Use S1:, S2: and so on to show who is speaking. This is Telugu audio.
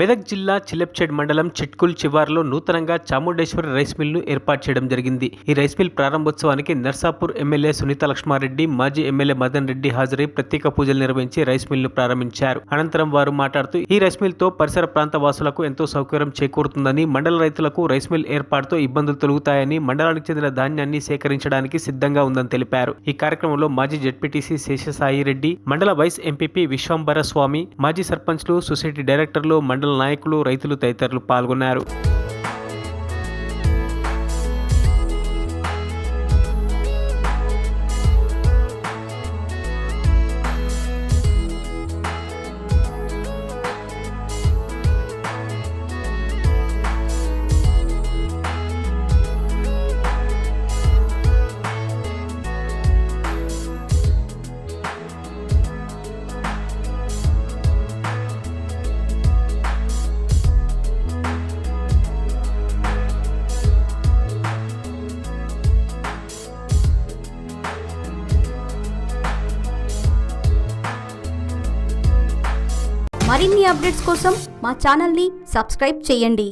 S1: మెదక్ జిల్లా చిలెప్చేడ్ మండలం చిట్కుల్ చివార్లో నూతనంగా చాముండేశ్వరి రైస్ మిల్ను ఏర్పాటు చేయడం జరిగింది. ఈ రైస్ మిల్ ప్రారంభోత్సవానికి నర్సాపూర్ ఎమ్మెల్యే సునీత లక్ష్మారెడ్డి, మాజీ ఎమ్మెల్యే మదన్ రెడ్డి హాజరై ప్రత్యేక పూజలు నిర్వహించి రైస్ మిల్ను ప్రారంభించారు. అనంతరం వారు మాట్లాడుతూ ఈ రైస్ మిల్తో పరిసర ప్రాంత వాసులకు ఎంతో సౌకర్యం చేకూరుతుందని, మండల రైతులకు రైస్ మిల్ ఏర్పాటుతో ఇబ్బందులు తొలగుతాయని, మండలానికి చెందిన ధాన్యాన్ని సేకరించడానికి సిద్ధంగా ఉందని తెలిపారు. ఈ కార్యక్రమంలో మాజీ జెడ్పీటీసీ శేషసాయి రెడ్డి, మండల వైస్ ఎంపీపీ విశ్వంబర స్వామి, మాజీ సర్పంచ్లు, సొసైటీ డైరెక్టర్లు, మండల నాయకులు, రైతులు తదితరులు పాల్గొన్నారు.
S2: మరిన్ని అప్డేట్స్ కోసం మా ఛానల్ని సబ్స్క్రైబ్ చేయండి.